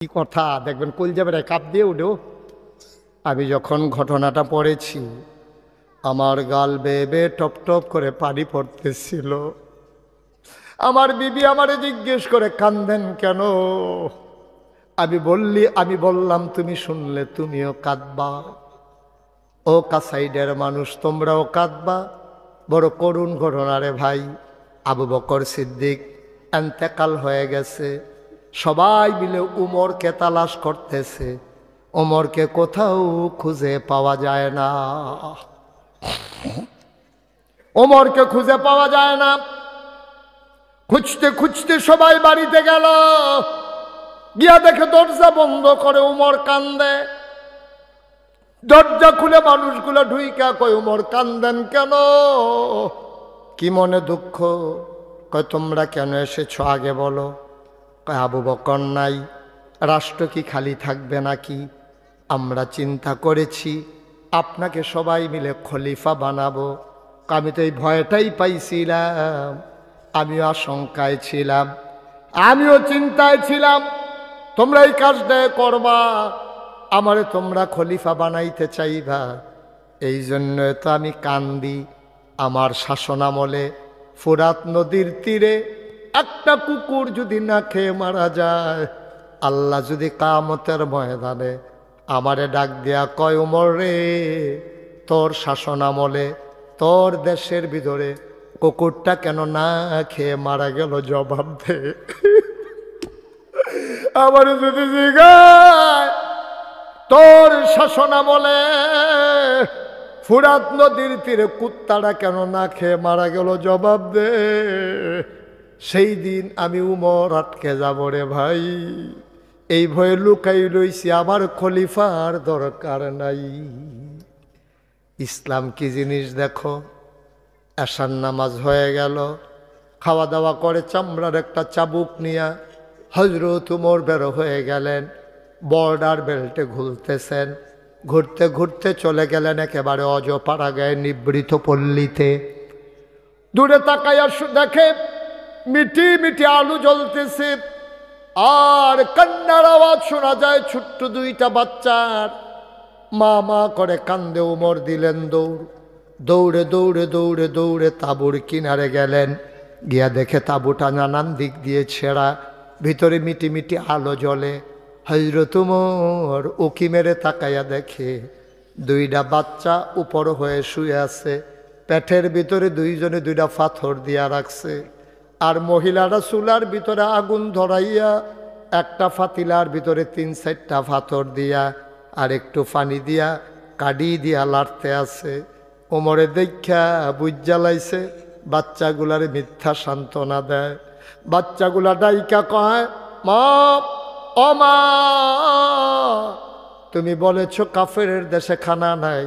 কি কথা দেখবেন কলজাবের কাপ দিয়ে উঠো। আমি যখন ঘটনাটা পড়েছি আমার গাল বেয়ে বেয়ে টপ টপ করে পানি পড়তেছিল। আমার বিবি আমারে জিজ্ঞেস করে কান্দেন কেন? আমি বললাম তুমি শুনলে তুমিও কাঁদবা। ও কাসাইডের মানুষ তোমরাও কাঁদবা। বড় করুণ ঘটনা রে ভাই। আবু বকর সিদ্দিক এন্তেকাল হয়ে গেছে। সবাই মিলে উমরকে তালাশ করতেছে। উমরকে কোথাও খুঁজে পাওয়া যায় না। উমরকে খুঁজে পাওয়া যায় না। খুঁজতে খুঁজতে সবাই বাড়িতে গেল। গিয়া দেখে দরজা বন্ধ করে উমর কান্দে। দরজা খুলে মানুষগুলো ঢুইকা কয় উমর কান্দেন কেন? কি মনে দুঃখ? কয় তোমরা কেন এসেছো আগে বলো। কয় আবু বকর নাই, রাষ্ট্র কি খালি থাকবে নাকি? আমরা চিন্তা করেছি আপনাকে সবাই মিলে খলিফা বানাবো। আমি তো এই ভয়টাই পাইছিলাম, আমিও আশঙ্কায় ছিলাম, আমিও চিন্তায় ছিলাম তোমরা এই কাজটা করবা, আমারে তোমরা খলিফা বানাইতে চাইবা। এই জন্য তো আমি কান্দি। আমার শাসনামলে ফুরাত নদীর তীরে একটা কুকুর যদি না খেয়ে মারা যায়, আল্লাহ যদি কিয়ামতের ময়দানে আমারে ডাক দিয়া কয় উমর রে, তোর শাসনামলে তোর দেশের ভিতরে কুকুরটা কেন না খেয়ে মারা গেল জবাব দে। আমার যদি জিগায় তোর শাসনামলে ফুরাত নদীর তীরে কুত্তাটা কেন না খেয়ে মারা গেল জবাব দে, সেই দিন আমি উমর আটকে যাব রে ভাই। এই ভয়ে লুকাই রইছি, আমার খলিফার দরকার নাই। ইসলাম কি জিনিস দেখো। এশার নামাজ হয়ে গেল, খাওয়া দাওয়া করে চামড়ার একটা চাবুক নিয়া হযরত উমর বের হয়ে গেলেন। বর্ডার বেল্টে ঘুরতেছেন। ঘুরতে ঘুরতে চলে গেলেন একেবারে অজপাড়াগায় নিবৃত পল্লীতে। দূরে তাকাইয়া দেখে মিটি মিটি আলু জ্বলতেছে, আর কান্নার আওয়াজ শোনা যায় ছোট্ট দুইটা বাচ্চার। মা মা করে কান্দে। উমর দিলেন দৌড়। দৌড়ে দৌড়ে দৌড়ে দৌড়ে তাঁবুর কিনারে গেলেন। গিয়া দেখে তাঁবুটা নানান দিক দিয়ে ছেঁড়া, ভিতরে মিটি মিটি আলো জ্বলে। হযরত উমর উকি মেরে তাকাইয়া দেখে দুইটা বাচ্চা উপর হয়ে শুয়ে আছে। পেটের ভিতরে দুইজনে দুইটা পাথর দিয়া রাখছে। আর মহিলারা চুলার ভিতরে আগুন ধরাইয়া একটা ফাতিলার ভিতরে 3-4টা পাথর দিয়া আর একটু পানি দিয়া কাডি দিয়া লাড়তে আছে। ওমরে দেখা বুঝ জ্বালাইছে, বাচ্চাগুলারে মিথ্যা সান্ত্বনা দেয়। বাচ্চাগুলা ডাইকা কয় মা, ও মা, তুমি বলেছ কাফেরের দেশে খানা নাই,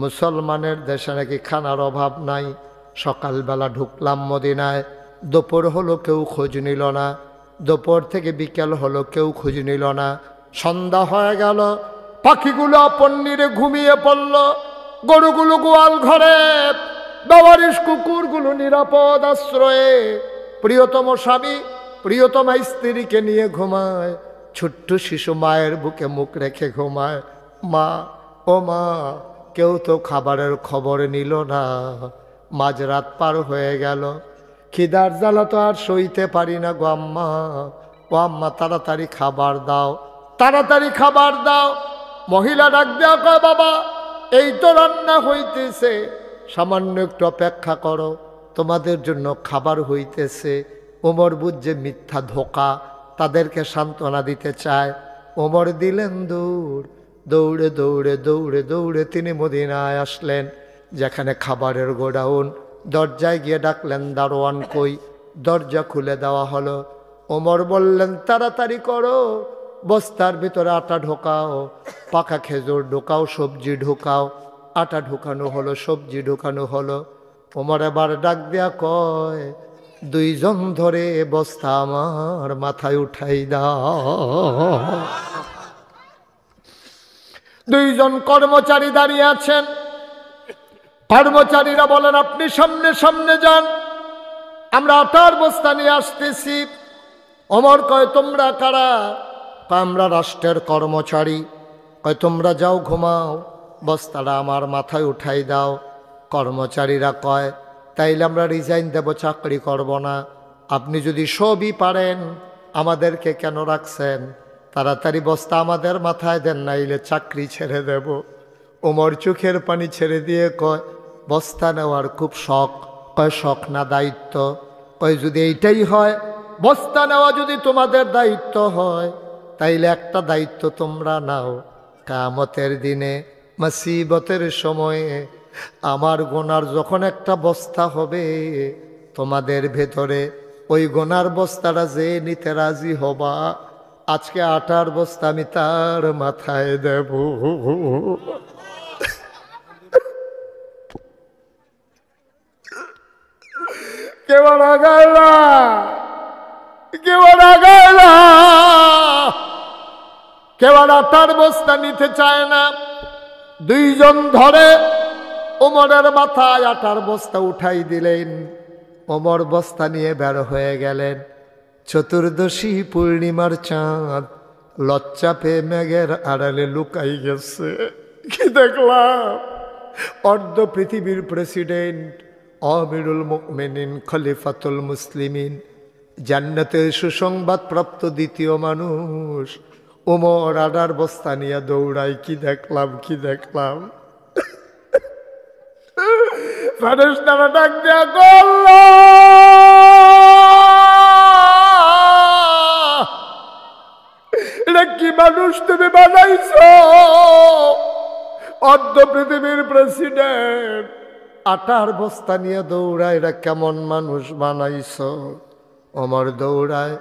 মুসলমানের দেশে নাকি খানার অভাব নাই। সকালবেলা ঢুকলাম মদিনায়, দুপুর হলো কেউ খোঁজ নিল না, দুপুর থেকে বিকেল হলো কেউ খোঁজ নিল না। সন্ধ্যা হয়ে গেল, পাখিগুলো পন্নিরে ঘুমিয়ে পড়ল, গরুগুলো গোয়াল ঘরে, বেওয়ারিশ কুকুরগুলো নিরাপদ আশ্রয়ে প্রিয়তম স্বামী প্রিয়তমা স্ত্রীকে নিয়ে ঘুমায়। ছোট্ট শিশু মায়ের বুকে মুখ রেখে ঘুমায়। মা, ও মা, কেউ তো খাবারের খবর নিল না। মাঝরাত পার হয়ে গেল, খিদার জ্বালা তো আর সইতে পারি না গো আম্মা। ও আম্মা, তাড়াতাড়ি খাবার দাও, তাড়াতাড়ি খাবার দাও। মহিলা ডাক দেওয়া কয় বাবা, এই তো রান্না হইতেছে, সামান্য একটু অপেক্ষা করো, তোমাদের জন্য খাবার হইতেছে। ওমর বুঝছে মিথ্যা ধোকা, তাদেরকে সান্ত্বনা দিতে চায়। ওমর দিলেন দৌড়। দৌড়ে দৌড়ে দৌড়ে দৌড়ে তিনি মদিনায় আসলেন, যেখানে খাবারের গোডাউন। দরজায় গিয়ে ডাকলেন দারোয়ান কই? দরজা খুলে দেওয়া হলো। ওমর বললেন তাড়াতাড়ি করো, বস্তার ভিতরে আটা ঢোকাও, পাকা খেজুর ঢোকাও, সবজি ঢোকাও। আটা ঢোকানো হলো, সবজি ঢোকানো হলো। ওমর এবার ডাক দেয়া কয়, দুইজন ধরে বস্তা আমার মাথায় উঠাই দাও। দুইজন কর্মচারী দাঁড়িয়ে আছেন। কর্মচারীরা বলেন আপনি সামনে সামনে যান, আমরা আটার বস্তা নিয়ে আসতেছি। ওমর কয় তোমরা কারা? কয় আমরা রাষ্ট্রের কর্মচারী। কয় তোমরা যাও ঘুমাও, বস্তাটা আমার মাথায় উঠাই দাও। কর্মচারীরা কয় তাইলে আমরা রিজাইন দেব, চাকরি করব না। আপনি যদি সবই পারেন আমাদেরকে কেন রাখছেন? তাড়াতাড়ি বস্তা আমাদের মাথায় দেন, নাইলে চাকরি ছেড়ে দেব। ওমর চোখের পানি ছেড়ে দিয়ে কয় বস্তা নেওয়ার খুব শখ। কয় শখ না দায়িত্ব। কয় যদি এইটাই হয়, বস্তা নেওয়া যদি তোমাদের দায়িত্ব হয়, তাইলে একটা দায়িত্ব তোমরা নাও। কিয়ামতের দিনে মুসিবতের সময়ে আমার গোনার যখন একটা বস্তা হবে, তোমাদের ভেতরে ওই গোনার বস্তাটা যে নিতে রাজি হবা, আজকে আটার বস্তা আমি তার মাথায় দেব। কেমন আগাইলা, কেমন আগাইলা। কেমন আটার বস্তা নিতে চায় না। দুইজন ধরে ওমরের মাথায় আটার বস্তা উঠাই দিলেন। ওমর বস্তা নিয়ে বের হয়ে গেলেন। চতুর্দশী পূর্ণিমার চাঁদ লজ্জা পেয়ে মেঘের আড়ালে লুকাই গেছে। কি দেখলাম? অর্ধ পৃথিবীর প্রেসিডেন্ট, আমিরুল মুমিনিন, খলিফাতুল মুসলিমিন, জান্নাতের সুসংবাদ প্রাপ্ত দ্বিতীয় মানুষ ওমর আটার বস্তা নিয়ে দৌড়াই। কি দেখলাম, কি দেখলাম। ফেরেশতারা ডাক দিয়া গেল, এটা কি মানুষ তুমি বানাইছো? অর্ধ পৃথিবীর প্রেসিডেন্ট আটার বস্তা নিয়ে দৌড়ায়, এটা কেমন মানুষ বানাইছো? ওমর দৌড়ায়,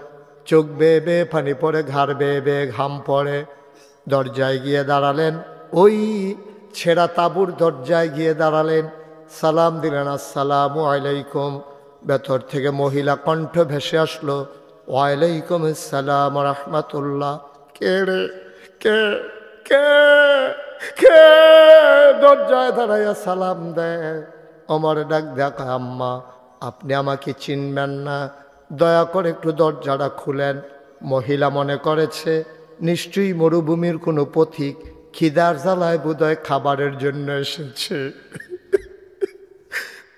চোখ বেয়ে বেয়ে পানি পড়ে, ঘাড় বেয়ে বেয়ে ঘাম পড়ে। দরজায় গিয়ে দাঁড়ালেন, ওই ছেঁড়া তাঁবুর দরজায় গিয়ে দাঁড়ালেন। সালাম দিলেন, আসসালামু আলাইকুম। ভেতর থেকে মহিলা কণ্ঠ ভেসে আসলো, ওয়ালাইকুম আসসালাম রাহমাতুল্লাহ। কে রে? কে কে কে? দরজায় দাঁড়াইয়া সালাম দেয়। ওমর ডাক দেখা, আম্মা আপনি আমাকে চিনবেন না, দয়া করে একটু দরজাটা খুলেন। মহিলা মনে করেছে নিশ্চয়ই মরুভূমির কোনো পথিক খিদার জ্বালায় বোধহয় খাবারের জন্য এসেছে।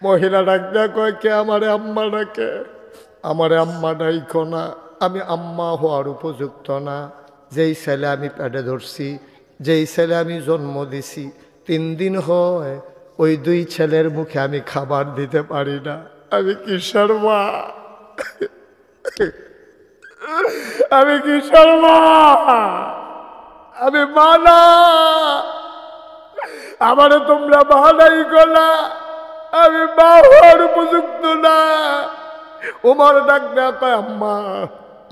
মহিলা ডাক দেয়া কয়, কে? আমারে আম্মা ডাকে। আমারে আম্মা ডাইকো না, আমি আম্মা হওয়ার উপযুক্ত না। যেই ছেলে আমি পেটে ধরছি, যেই ছেলে আমি জন্ম দিছি, 3 দিন হয় ওই 2 ছেলের মুখে আমি খাবার দিতে পারি না। আমি কিসের মা? আমি কিসের মা? আমি মা না। আমারে তোমরা মা ডাইকো না, আমি মা হওয়ার উপযুক্ত না। ওমর ডাক দেয়া কয়, আম্মা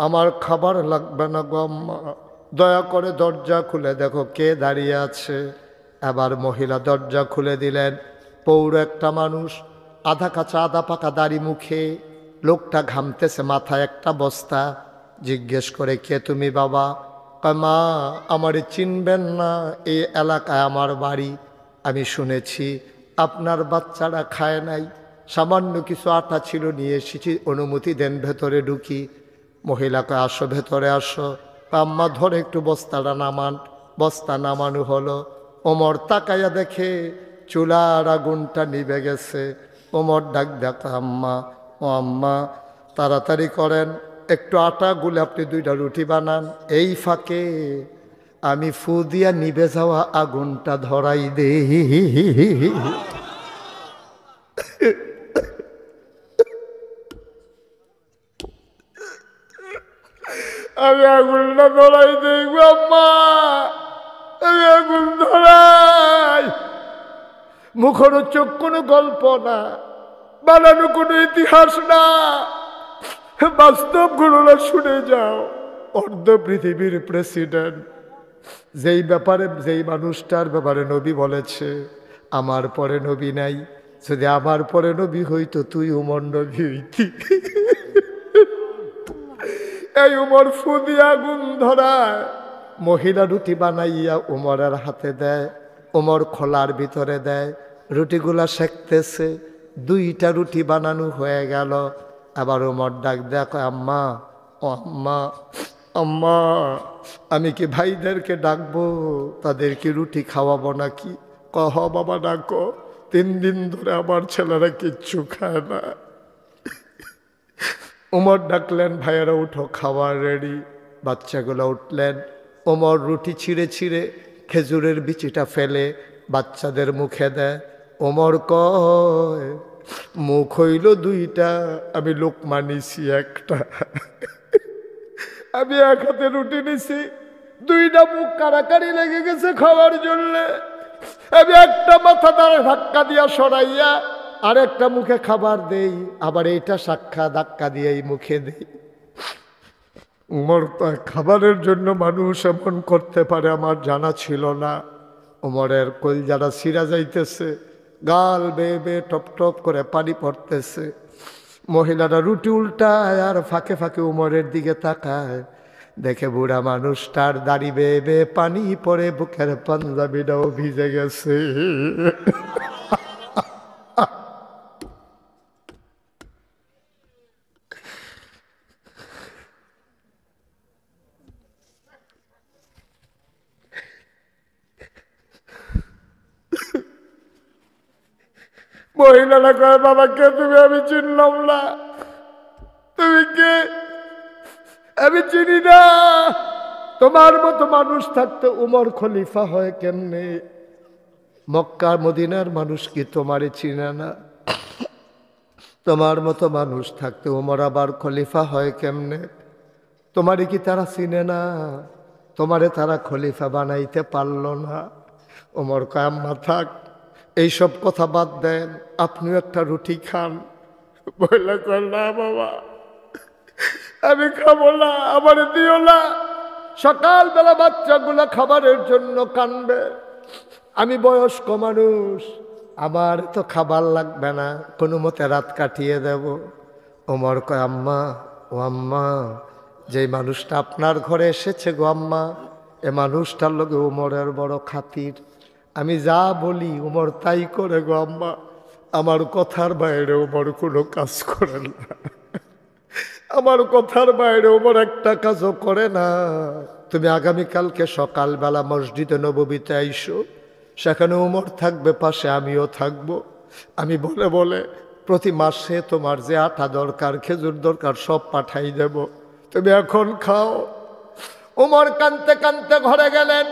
আমার খাবার লাগবে না গো আম্মা, দয়া করে দরজা খুলে দেখো কে দাঁড়িয়ে আছে। এবার মহিলা দরজা খুলে দিলেন। পৌর একটা মানুষ, আধা কাঁচা আধা পাকা দাড়ি মুখে, লোকটা ঘামতেছে, মাথায় একটা বস্তা। জিজ্ঞেস করে, কে তুমি বাবা? কয়, মা আমারে চিনবেন না, এই এলাকায় আমার বাড়ি। আমি শুনেছি আপনার বাচ্চারা খায় নাই, সামান্য কিছু আটা ছিল, নিয়ে এসেছি, অনুমতি দেন ভেতরে ঢুকি। মহিলাকে, আসো ভেতরে আসো। আম্মা ধরে একটু বস্তাটা নামান। বস্তা নামানো হলো। ওমর তাকাইয়া দেখে চুলার আগুনটা নিভে গেছে। ওমর ডাক দেখা, আম্মা ও আম্মা তাড়াতাড়ি করেন, একটু আটা গুলে আপনি 2টা রুটি বানান। এই ফাঁকে আমি ফু দিয়া নিভে যাওয়া আগুনটা ধরাই দে। আমি আগুনটা ধরাই দেই গো আম্মা, আমি আগুন ধরাই। মুখরোচক কোনো গল্প না, বানানো কোনো ইতিহাস না, বাস্তব ঘটনা শুনে যাও। অর্ধ পৃথিবীর প্রেসিডেন্ট, যেই ব্যাপারে, যেই মানুষটার ব্যাপারে নবী বলেছে আমার পরে নবী নাই, যদি আমার পরে নবী হইতো তুই উমর নবী হইতি। এই উমর ফু দিয়ে আগুন ধরায়। মহিলা রুটি বানাইয়া উমরের হাতে দেয়, উমর খোলার ভিতরে দেয়, রুটিগুলা সেঁকতেছে। 2টা রুটি বানানো হয়ে গেল। আবার উমর ডাক দেখো, আম্মা ও আম্মা আম্মা আমি কি ভাইদেরকে ডাকবো, তাদেরকে রুটি খাওয়াবো নাকি? কহ বাবা ডাকো, 3 দিন ধরে আমার ছেলেরা কিচ্ছু খায় না। ওমর ডাকলেন, ভাইয়েরা উঠো, খাবার রেডি। বাচ্চাগুলো উঠলেন। ওমর রুটি ছিঁড়ে ছিঁড়ে খেজুরের বিচিটা ফেলে বাচ্চাদের মুখে দেয়। ওমর কয়, মুখ হইল 2টা, আমি লোকমা নিছি 1টা। আমি 1 হাতে রুটি নিছি, 2টা মুখ কারাকারি লেগে গেছে খাওয়ার জন্য। আমি একটা মাথা দ্বারা ধাক্কা দিয়া সরাইয়া আরেকটা মুখে খাবার দেই, আবার এইটা সাক্ষা ধাক্কা দিয়ে এই মুখে দেই। উমর খাবারের জন্য মানুষ এমন করতে পারে আমার জানা ছিল না। উমরের কলজাটা ছিঁড়া যাইতেছে, গাল বেয়ে বেয়ে টপ টপ করে পানি পড়তেছে। মহিলারা রুটি উল্টায় আর ফাঁকে ফাঁকে উমরের দিকে তাকায়, দেখে বুড়া মানুষটার দাড়ি বেয়ে বেয়ে পানি পড়ে, বুকের পাঞ্জাবিটাও ভিজে গেছে। মহিলারা কয়, বাবা কে তুমি? আমি চিনলাম না। তুমি কে? আমি চিনি না। তোমার মতো মানুষ থাকতে উমর খলিফা হয় কেমনে? মক্কা মদিনার মানুষ কি তোমারে চিনে না? তোমার মতো মানুষ থাকতে উমর আবার খলিফা হয় কেমনে? তোমারে কি তারা চিনে না? তোমারে তারা খলিফা বানাইতে পারল না। উমর কয়, আম্মা থাক, এইসব কথা বাদ দেন, আপনিও একটা রুটি খান। বললে কয়, না বাবা আমি খাবো না, আমার দিও না। সকালবেলা বাচ্চাগুলো খাবারের জন্য কানবে, আমি বয়স্ক মানুষ, আমার তো খাবার লাগবে না, কোনো মতে রাত কাটিয়ে দেব। ওমর কয়, আম্মা, ও আম্মা, যেই মানুষটা আপনার ঘরে এসেছে গো আম্মা, এ মানুষটার লগে উমরের বড় খাতির। আমি যা বলি উমর তাই করে গো আম্মা, আমার কথার বাইরে উমর কোনো কাজ করে না। আমার কথার বাইরে ওমর একটা কাজও করে না। তুমি আগামীকালকে সকালবেলা মসজিদে নববীতে আইসো, সেখানে ওমর থাকবে পাশে, আমিও থাকবো। আমি বলে বলে প্রতি মাসে তোমার যে আটা দরকার, খেজুর দরকার, সব পাঠাই দেব, তুমি এখন খাও। ওমর কানতে কানতে ঘরে গেলেন,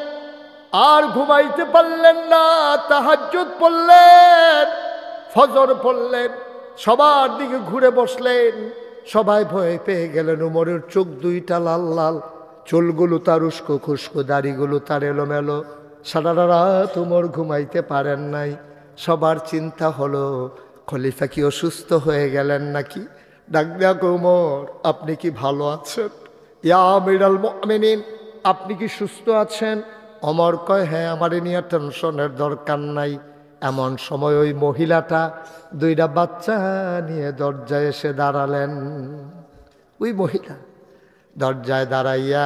আর ঘুমাইতে পারলেন না। তাহাজ্জুদ পড়লেন, ফজর পড়লেন, সবার দিকে ঘুরে বসলেন। সবাই ভয় পেয়ে গেলেন। উমরের চোখ 2টা লাল লাল, চুলগুলো তার উস্কো খুস্কো, দাড়িগুলো তার এলোমেলো। সারা রাত উমর ঘুমাইতে পারেন নাই। সবার চিন্তা হলো, খলিফা কি অসুস্থ হয়ে গেলেন নাকি? ডাক দেয়া, উমর আপনি কি ভালো আছেন? ইয়া আমিরুল মুমিনিন, আপনি কি সুস্থ আছেন? ওমর কয়, হ্যাঁ, আমার নিয়ে টেনশনের দরকার নাই। এমন সময় ওই মহিলাটা 2টা বাচ্চা নিয়ে দরজায় এসে দাঁড়ালেন। ওই মহিলা দরজায় দাঁড়াইয়া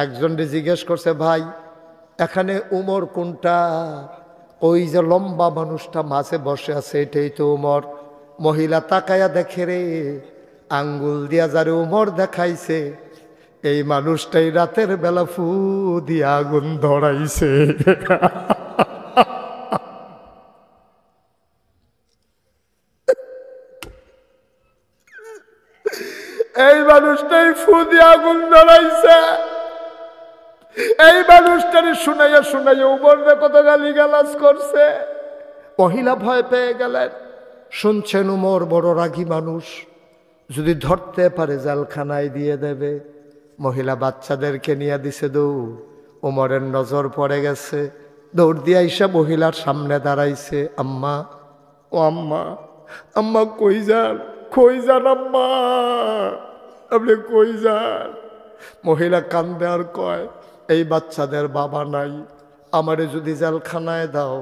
একজনকে জিজ্ঞেস করছে, ভাই এখানে উমর কোনটা? ওই যে লম্বা মানুষটা মাঝে বসে আছে, এটাই তো উমর। মহিলা তাকায়া দেখে রে, আঙ্গুল দিয়া যারে উমর দেখাইছে, এই মানুষটাই রাতের বেলা ফু দিয়া আগুন ধরাইছে। এই মানুষটাই ফু দিয়ে আগুন ধরাইছে। এই মানুষটারে শুনাইয়া শুনাইয়া উমরে কত গালি গালাজ করছে। মহিলা ভয় পেয়ে গেলেন। শুনছেন উমর বড় রাগী মানুষ, যদি ধরতে পারে জেলখানায় দিয়ে দেবে। মহিলা বাচ্চাদেরকে নিয়ে দিছে দৌড়। উমরের নজর পড়ে গেছে, দৌড় দিয়ে আইসা মহিলার সামনে দাঁড়াইছে। আম্মা, ও আম্মা, আম্মা কই যান? কই যান আম্মা, আপনি কই যান? মহিলা কান্দে আর কয়, এই বাচ্চাদের বাবা নাই, আমারে যদি জেলখানায় দাও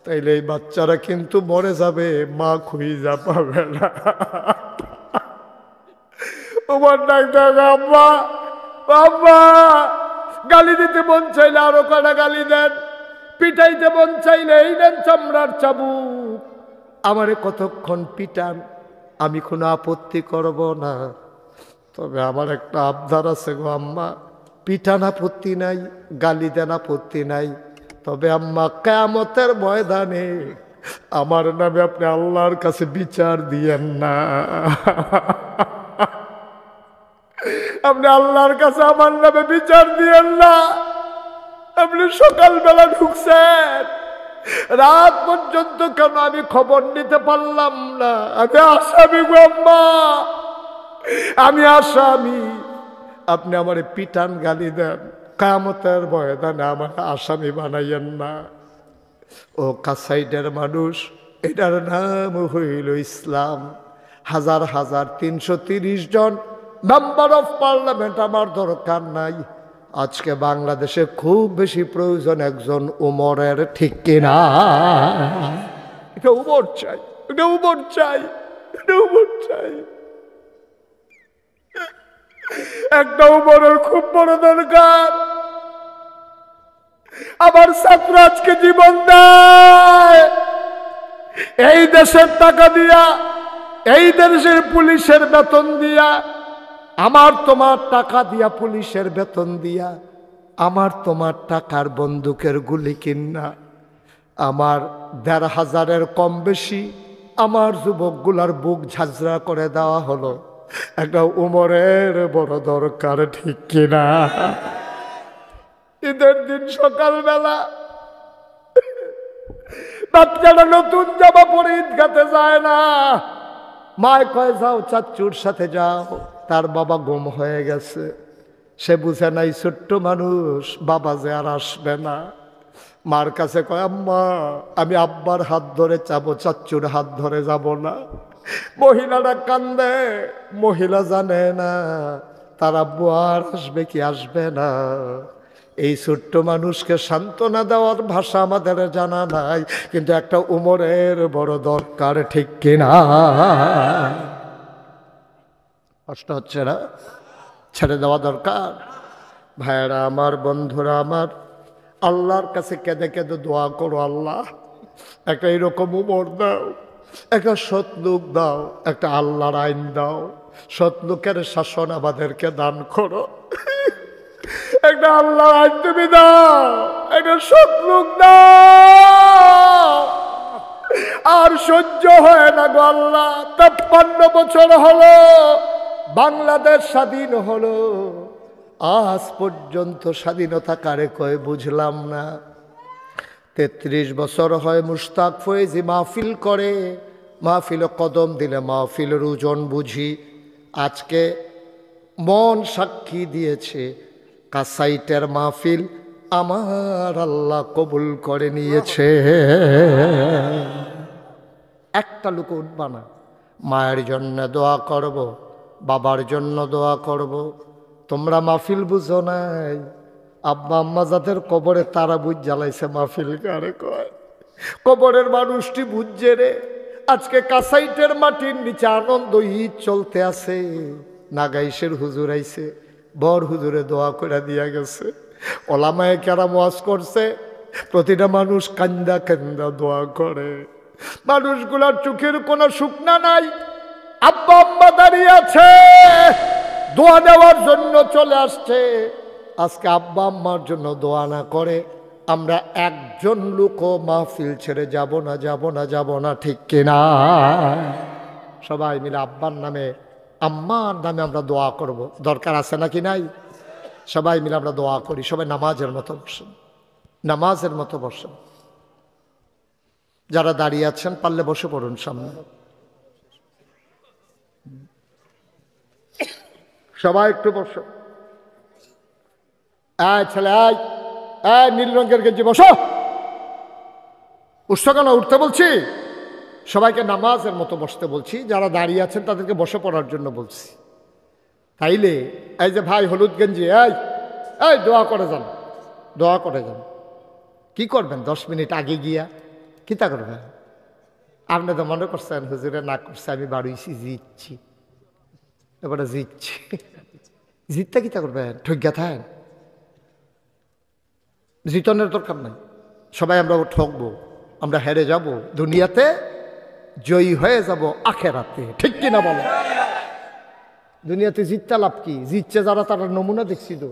তাইলে এই বাচ্চারা কিন্তু মরে যাবে, মা খুঁজা পাবে না। ওমর ডাক্তার, আম্মা, আম্মা, গালি দিতে মন চাইলে আরো কটা গালি দেন, পিটাইতে মন চাইলে এই দেন চামড়ার চাবুক, আমারে কতক্ষণ পিটান, আমি কোনো আপত্তি করব না, তবে আমার একটা আবদার আছে গো আম্মা, পিটান আপত্তি নাই, গালি দেন আপত্তি নাই, তবে আম্মা কিয়ামতের ময়দানে আমার নামে আপনি আল্লাহর কাছে বিচার দিয়েন না। আপনি আল্লাহর কাছে আমার নামে বিচার দিয়েন না। আপনি সকালবেলা ঢুকছেন, রাত পর্যন্ত কেন আমি খবর নিতে পারলাম না? আমি আসামি গো আম্মা, আমি আসামি। আপনি আমার পিটান গালি দেন, কিয়ামতের ময়দানে আমার আসামি বানাইয়েন না। ও কাসাইডের মানুষ, এটার নাম হইল ইসলাম। হাজার হাজার 330 জন মেম্বার অফ পার্লামেন্ট আমার দরকার নাই। আজকে বাংলাদেশে খুব বেশি প্রয়োজন একজন উমরের, ঠিক কিনা? এটা উমর চাই, এটা উমর চাই, এটা উমর চাই। একটা উমরের খুব বড় দরকার। আমার ছাত্র আজকে জীবন দেয় এই দেশের টাকা দিয়া, এই দেশের পুলিশের বেতন দিয়া, আমার তোমার টাকা দিয়া, পুলিশের বেতন দিয়া, আমার তোমার টাকার বন্দুকের গুলি কিনা আমার ১৫০০-এর কম বেশি আমার যুবকগুলার বুক ঝাঁঝরা করে দেওয়া হলো। একটা উমরের বড় দরকার, ঠিক কিনা? ঈদের দিন সকালবেলা বাচ্চারা নতুন জামা পরে ঈদগাতে যায় না। মায় কয় যাও চাচ্চুর সাথে যাও। তার বাবা গুম হয়ে গেছে, সে বুঝে নাই ছোট্ট মানুষ, বাবা যে আর আসবে না। মার কাছে কয় আম্মা আমি আব্বার হাত ধরে যাবো, চাচ্চুর হাত ধরে যাব না। মহিলারা কান্দে, মহিলা জানে না তার আব্বু আর আসবে কি আসবে না। এই ছোট্ট মানুষকে সান্ত্বনা দেওয়ার ভাষা আমাদের জানা নাই, কিন্তু একটা উমরের বড় দরকার, ঠিক কিনা? কষ্ট হচ্ছে না? ছেড়ে দেওয়া দরকার। ভাইয়েরা আমার, বন্ধুরা আমার, আল্লাহর কাছে কেঁদে কেঁদে দোয়া করো, আল্লাহ একটা এরকম উমর দাও, একটা সৎ লোক দাও, একটা আল্লাহর আইন দাও, সৎ লোকের শাসন আমাদেরকে দান করো। একটা আল্লাহর আইন তুমি দাও, একটা সৎ লোক দাও। আর সহ্য হয় না গো আল্লাহ। ৫৩ বছর হলো বাংলাদেশ স্বাধীন হলো, আজ পর্যন্ত স্বাধীনতা কারে কয় বুঝলাম না। ৩৩ বছর হয় মুশতাক ফয়েজি মাহফিল করে, মাহফিলে কদম দিলে মাহফিলের ওজন বুঝি। আজকে মন সাক্ষী দিয়েছে কাসাইটের মাহফিল আমার আল্লাহ কবুল করে নিয়েছে। একটা লোক উঠবা না, মায়ের জন্য দোয়া করব, বাবার জন্য দোয়া করব। তোমরা মাহফিল বুঝো নাই, আব্বা আম্মা যাদের কবরে তারা বুঝ জ্বালাইছে মাহফিল কারে কয়। কবরের মানুষটি বুঝছে রে। আজকে কাসাইটের মাটির নিচে আনন্দ ঈদ চলতে আছে। নাগাইশের হুজুর আইছে, বর হুজুরে দোয়া করে দিয়া গেছে, ওলামায়ে কেরাম ওয়াজ করছে, প্রতিটা মানুষ কান্দা কান্দা দোয়া করে। মানুষগুলার চোখের কোনো শুকনা নাই। আব্বা আম্মা দাঁড়িয়ে আছে, দোয়া দেওয়ার জন্য চলে আসছে। আজকে আব্বা আম্মার জন্য দোয়া না করে আমরা একজন লোকও মাহফিল ছেড়ে যাব না, যাব না, যাব না, ঠিক কিনা? সবাই মিলে আব্বার নামে আম্মার নামে আমরা দোয়া করব। দরকার আছে নাকি নাই? সবাই মিলে আমরা দোয়া করি। সবাই নামাজের মতো বসেন, নামাজের মতো বসেন। যারা দাঁড়িয়ে আছেন পারলে বসে পড়ুন সামনে। সবাই একটু বসো। ছেলে নীল রঙের গেঞ্জি বসো। উঠছো কেন? উঠতে বলছি। সবাইকে নামাজের মতো বসতে বলছি। যারা দাঁড়িয়ে আছেন তাদেরকে বসে পড়ার জন্য বলছি। তাইলে এই যে ভাই হলুদ গেঞ্জি, এই দোয়া করে যান, দোয়া করে যান। কি করবেন 10 মিনিট আগে গিয়া? কিতা করবেন? আপনি তো মনে করছেন হুজুরে না করছে আমি বাড়িয়েছি, জিতছি, এবারে জিতছি। জিততে কিতা করবেন? ঠকিয়া থাকেন। জিতনের দরকার নাই। সবাই আমরা ঠকবো, আমরা হেরে যাব দুনিয়াতে, জয়ী হয়ে যাব আখেরাতে, ঠিক কিনা বলো? দুনিয়াতে জিততে লাভ কি? জিতছে যারা তারা নমুনা দেখছি তো,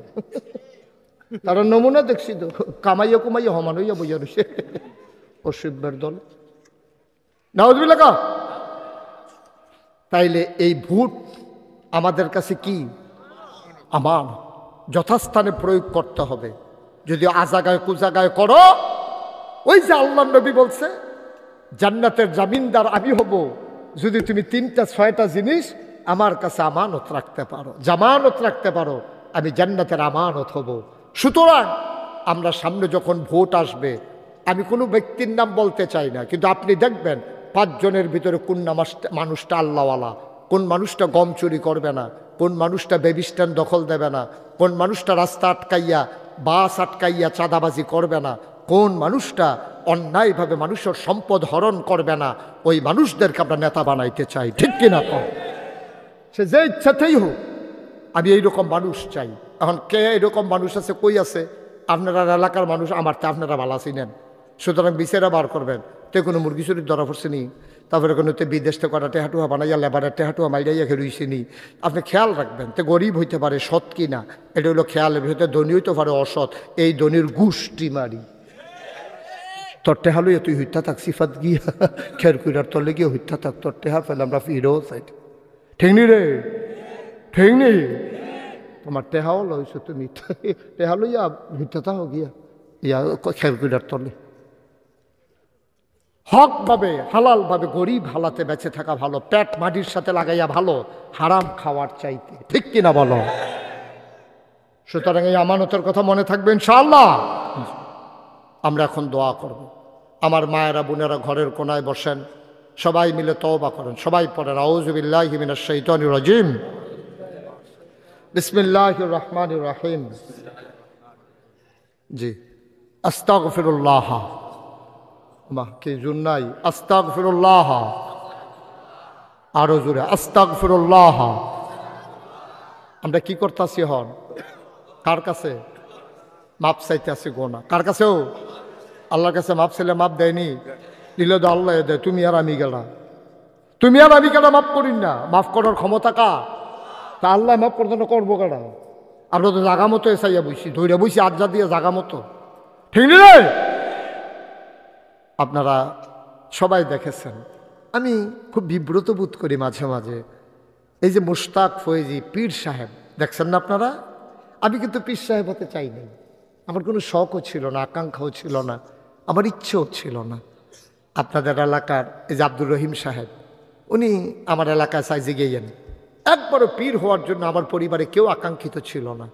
তারা নমুনা দেখছি তো, কামাইয়া কুমাইয়া হমান হইয়া বইয়া রয়েছে অসভ্যের দল। নাউজুবিল্লাহ কা। তাইলে এই ভোট আমাদের কাছে কি? আমান। যথাস্থানে প্রয়োগ করতে হবে। যদি আজাগায় কুজাগায় করো, ওই যে আল্লাহ নবী বলছে জান্নাতের জামিনদার আমি হব যদি তুমি 3টা 6টা জিনিস আমার কাছে আমানত রাখতে পারো, জামানত রাখতে পারো, আমি জান্নাতের আমানত হব। সুতরাং আমরা সামনে যখন ভোট আসবে, আমি কোনো ব্যক্তির নাম বলতে চাই না, কিন্তু আপনি দেখবেন 5 জনের ভিতরে কোন মানুষটা আল্লাহওয়ালা, কোন মানুষটা গম চুরি করবে না, কোন মানুষটা বেবিস্টান দখল দেবে না, কোন মানুষটা রাস্তা আটকাইয়া বাস আটকাইয়া চাঁদাবাজি করবে না, কোন মানুষটা অন্যায়ভাবে মানুষের সম্পদ হরণ করবে না, ওই মানুষদেরকে আমরা নেতা বানাইতে চাই। ঠিক কিনা কম? সে যে ইচ্ছাতেই হোক, আমি এইরকম মানুষ চাই। এখন কে এরকম মানুষ আছে? কই আছে? আপনারা এলাকার মানুষ, আমার তা আপনারা ভালো চিনেন, সুতরাং বিচারা বার করবেন। তে কোনো মুরগি চুরির ধরা পড়ছে নি, তারপরে কোনো বিদেশ থেকে কটা টেহাটুয়া বানাইয়া লেবারের টেহাটুয়া মাইরাইয়া খেলুইছে নি, আপনি খেয়াল রাখবেন। তে গরিব হইতে পারে, সৎ কি না এটা হলো খেয়ালের ভিতরে। ধনী হইতে পারে অসৎ, এই ধনীর গুষ্টি মারি। তোর টেহা লইয়া তুই হইতা থাক, সিফাত গিয়া খের কুইরার তলে গিয়ে হইতা থাক, তোর টেহা ফেলে আমরা ফিরেও চাই। ঠিক নি রে? ঠিক নি? তোমার টেহাও লইছো, তুমি টেহা লইয়া হইতা থাকো গিয়া ইয়া খের কুইরার তলে। হকভাবে হালালভাবে গরিব হালাতে বেঁচে থাকা ভালো, পেট মাটির সাথে লাগাইয়া ভালো হারাম খাওয়ার চাইতে। ঠিক কিনা বলো? সুতরাং এই আমানতের কথা মনে থাকবে ইনশাআল্লাহ। আমরা এখন দোয়া করব। আমার মায়েরা বোনেরা ঘরের কোনায় বসেন, সবাই মিলে তওবা করেন। সবাই পড়েন আউযু বিল্লাহি মিনাশ শাইতানির রাজিম, বিসমিল্লাহির রহমানির রহিম। জি, আস্তাগফিরুল্লাহ। মা কি জুন্নাই আস্তাগফিরুল্লাহ, আরো জোরে আস্তাগফিরুল্লাহ। আমরা কি করতেছি? হন কার কাছে মাপ চাইতে আছি? গোনা কার কাছেও? আল্লাহর কাছে মাপ চাইলে মাপ দেয়নি, দিলে তো আল্লাহ দেয়। তুমি আর আমি গেলা, তুমি আর আমি কেনা মাফ করিন না? মাফ করার ক্ষমতা কার? তা আল্লাহ মাফ করতে না, করবো কেনা? আমরা তো জাগা মতো এসাইয়া বইছি, ধৈর্য বইছি আজ্জা দিয়ে জাগা মতো। ঠিক নেই? আপনারা সবাই দেখেছেন, আমি খুব বিব্রত বোধ করি মাঝে মাঝে। এই যে মুশতাক ফয়েজি পীর সাহেব দেখছেন না আপনারা? আমি কিন্তু পীর সাহেব হতে চাই নাই, আমার কোনো শখও ছিল না, আকাঙ্ক্ষাও ছিল না, আমার ইচ্ছেও ছিল না। আপনাদের এলাকার এই যে আব্দুর রহিম সাহেব, উনি আমার এলাকায় সাইজে গিয়েছেন। একবারও পীর হওয়ার জন্য আমার পরিবারে কেউ আকাঙ্ক্ষিত ছিল না।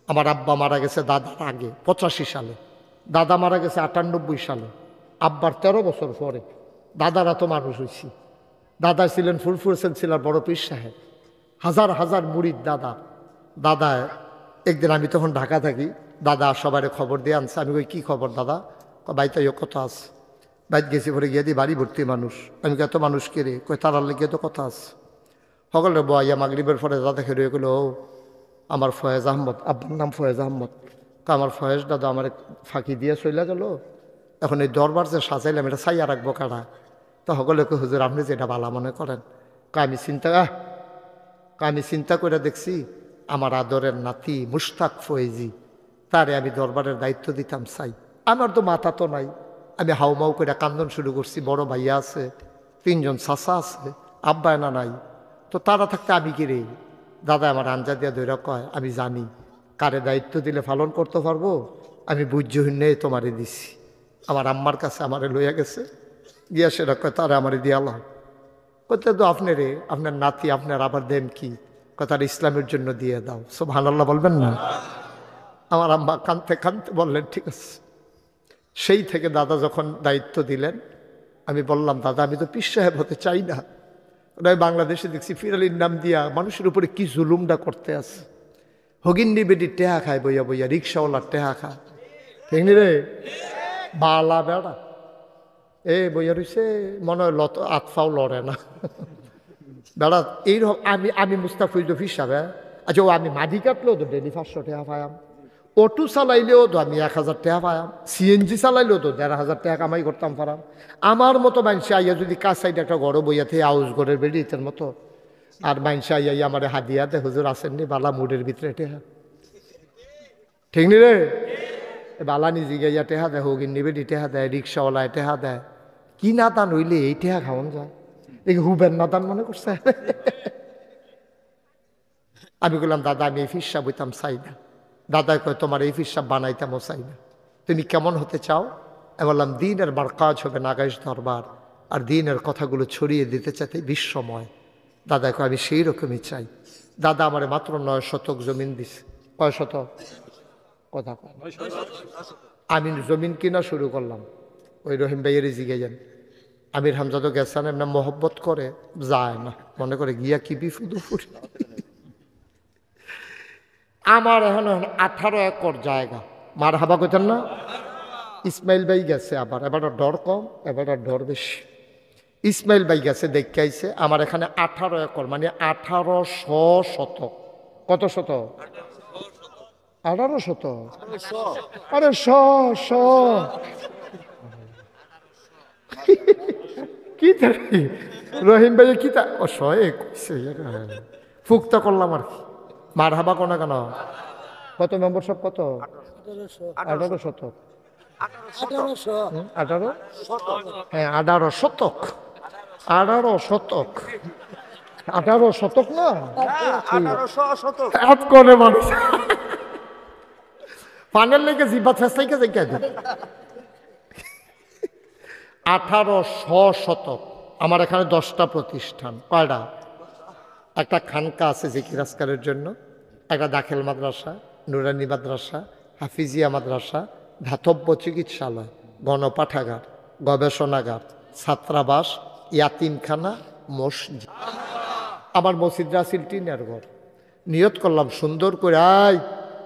আমার আব্বা মারা গেছে দাদার আগে 85 সালে, দাদা মারা গেছে 98 সালে, আব্বার 13 বছর পরে। দাদারা তো মানুষ হয়েছি। দাদা ছিলেন ফুরফুর সিলসিলার বড় পীর সাহেব, হাজার হাজার মুরিদ দাদা। দাদা একদিন, আমি তখন ঢাকা থাকি, দাদা সবারে খবর দিয়ে আনছে। আমি কই কি খবর দাদা? বাইতে কত আছে? বাইত গেছি, পরে গিয়ে দিই বাড়ি ভর্তি মানুষ। আমি এত মানুষ কেড়ে কই তারার লেগে তো কথা আছে। সকলে বয়া মাগরিবের পরে দাদা খেয়ে গেলো, ও আমার ফয়েজ আহমদ, আব্বার নাম ফয়েজ আহমদ। আমার ফয়েজ দাদা আমার ফাঁকি দিয়ে চলে গেল, এখন এই দরবার যে সাজাইলাম এটা চাইয়া রাখবো কারা? তো সকলে হুজুর আপনি যেটা ভালো মনে করেন। আমি চিন্তা করে দেখছি আমার আদরের নাতি মুশতাক ফয়েজি, তারে আমি দরবারের দায়িত্ব দিতাম চাই। আমার তো মাথা তো নাই, আমি হাউমাউ করে কান্দন শুরু করছি। বড় ভাইয়া আছে, 3 জন চাচা আছে, আব্বা না নাই, তো তারা থাকতে আমি কি রে? দাদা আমার আঞ্জা দিয়া ধৈর্য কয়, আমি জানি কারে দায়িত্ব দিলে পালন করতে পারবো, আমি বুঝ্যহীনে তোমারে দিছি। আমার আম্মার কাছে আমারে লইয়া গেছে, গিয়া সেটা কয় তারা আমারে দিয়ালাম। কইতে তো আপনার নাতি, আপনার আবার দেন কি? কথার ইসলামের জন্য দিয়ে দাও। সুবহানাল্লাহ বলবেন না? আমার আম্মা কাঁদতে কাঁদতে বললেন ঠিক আছে। সেই থেকে দাদা যখন দায়িত্ব দিলেন, আমি বললাম দাদা আমি তো পীর সাহেব হতে চাই না। ওরাই বাংলাদেশে দেখছি ফিরালির নাম দিয়া মানুষের উপরে কি জুলুমটা করতে আছে। হগিন্নি বেডি টেহা খায় বইয়া বইয়া, রিক্সাওয়ালার টেহা খায়। ঠিক রে বালা বেড়া এ বইয়া রয়েছে, মনে হয় লত আতফাও লড়ে না বেড়া এইরকম। আমি মুস্তাফিজুর হিসাবে, আচ্ছা ও আমি মাটি কাটলেও তো ডেলি 500 টাকা পাইম, অটো চালাইলেও তো আমি 1000 টাকা পাইম, সিএনজি চালাইলেও তো 1500 টাকা কামাই করতাম পারাম। আমার মতো মানুষ আইয়া যদি কাজ সাইডে একটা গড় বইয়া থেকে আউস গড়ের বেরিয়েতের মতো আর মাইনসা ইয়া আমার হাদিয়াতে হুজুর আসেননি বালা মুডের ভিতরে টেহা ঠিক নি রে বালা নিজে গিয়া টেহা দেয় হোক নিবেদি টেহা দেয় রিক্সাওয়ালায় টেহা দেয় কি না দান হইলে এই টেহা খাওয়ান যায় দেখি হুবেন না দান মনে করছে আমি বললাম দাদা আমি এই ফিরসা বইতাম চাই না দাদা কয় তোমার এই ফিরসা বানাইতামও চাই না তুমি কেমন হতে চাও আমি বললাম দিনের বার কাজ হবে নাগাইশ দরবার আর দিনের কথাগুলো ছড়িয়ে দিতে চাইতে বিশ্বময় দাদা কয় আমি সেই রকমই চাই দাদা আমার মাত্র 9 শতক জমিন দিছে কয় শতক কথা কয় আমি জমিন কিনা শুরু করলাম ওই রহিম ভাইয়ের জিগে যান আমির হামজা তো গেছেন এমনি মহব্বত করে যায় না মনে করে গিয়া কি বিপদ আমার এখন 18 একর জায়গা মার হাবা কইতেন না ইসমাইল ভাই গেছে আবার এবার ডর কম এবার ডর বেশি ইসমাইল ভাই গেছে দেখে আইছে আমার এখানে 18 একর মানে 1800 শতক কত শতক 18 শতক আরে কি রহিম ভাই কি তা ও শয়ে কইছে ফুক্তা করলাম আর কি মার হাবা কোনা কেন কত মেম্বারশিপ কত 18 শতক 18 হ্যাঁ 18 শতক 18 শতক 18 শতক না 1800 শতক এত করে মানুষ পানের লেগে জিবা ফেসাইকে যাইকে 1800 শতক আমার এখানে 10টা প্রতিষ্ঠান কয়টা একটা খানকা আছে জিকির আজকারের জন্য একটা দাখিল মাদ্রাসা নুরানি মাদ্রাসা হাফিজিয়া মাদ্রাসা ধাতব্য চিকিৎসালয় গণপাঠাগার গবেষণাগার ছাত্রাবাস ইয়াতিমখানা মসজিদ আমার মসজিদরা আছিল টিনের ঘর নিয়ত করলাম সুন্দর করে আই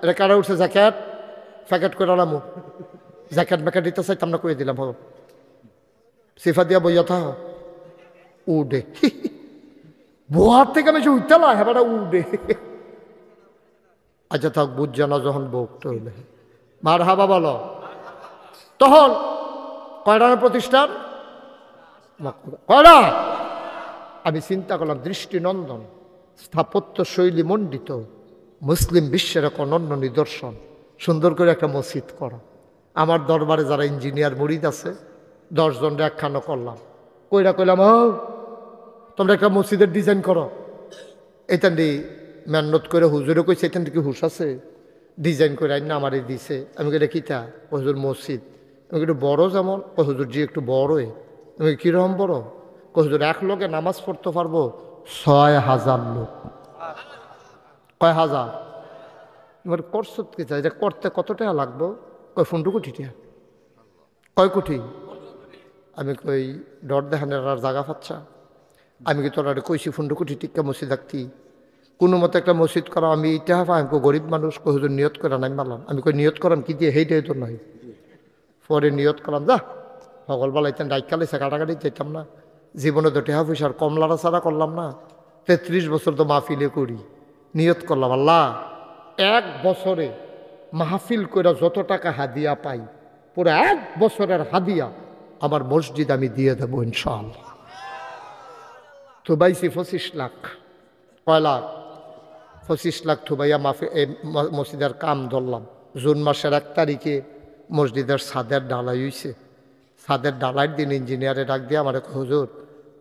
এটা কারা উঠছে জ্যাকেট প্যাকেট করে আলামো জ্যাকেট ম্যাকেট দিতে চাইতাম না করে দিলাম হোক সিফা দিয়া বইয়া থা উডে বোয়ার থেকে আমি উঠতে না হেবাটা উডে আচ্ছা থাক বুঝছে না যখন বউটা হইলে মার হাবা বলো তখন কয়টা প্রতিষ্ঠান কয়টা আমি চিন্তা করলাম দৃষ্টিনন্দন স্থাপত্য শৈলী মণ্ডিত মুসলিম বিশ্বের এক অনন্য নিদর্শন সুন্দর করে একটা মসজিদ করা আমার দরবারে যারা ইঞ্জিনিয়ার মুরিদ আছে 10 জনরে একখানো করলাম কইলাম ও তোমরা একটা মসজিদের ডিজাইন করো এখান দিয়ে মেহনত করে হুজুরে কইছে এখান থেকে হুশ আছে ডিজাইন করে আইন না আমারে দিছে আমি কইলে কিতা হুজুর মসজিদ আমি একটু বড় যেমন ও হুজুর জি একটু বড়ই আমি কীরকম বড় হুজুর এক লোকে নামাজ পড়তে পারবো 6000 লোক কয় হাজার এবার করছো কি চাই এটা করতে কত টাকা লাগবো কয় 15 কোটি টাকা কয় কোটি আমি কই ডর দেখানের আর জায়গা পাচ্ছা আমি কি তোরা কইছি 15 কোটি টিকা মসজিদ রাখতি কোনো মতো একটা মসজিদ করা আমি এইটা আমি গরিব মানুষ কই হুজুর নিয়ত করে নাই মারলাম আমি কই নিয়ত করাম কি দিয়ে সেইটাই তো নয় পরে নিয়ত করলাম যা সকলবেলা এতেন ডাইকালেছে কাটাকাটি যেতাম না জীবনে তো টেহা পয়সার কমলারা ছাড়া করলাম না 33 বছর তো মাহফিলে করি নিয়ত করলাম আল্লাহ 1 বছরে মাহফিল করে যত টাকা হাদিয়া পাই পুরো 1 বছরের হাদিয়া আমার মসজিদ আমি দিয়ে দেবো ইনশাআল্লাহ থুবাইছি 25 লাখ কয় লাখ 25 লাখ থুবাইয়া মসজিদের কাম ধরলাম জুন মাসের 1 তারিখে মসজিদের ছাদের ঢালাই হয়েছে ছাদের ঢালাইয়ের দিন ইঞ্জিনিয়ারে ডাক দিয়ে আমার হুজুর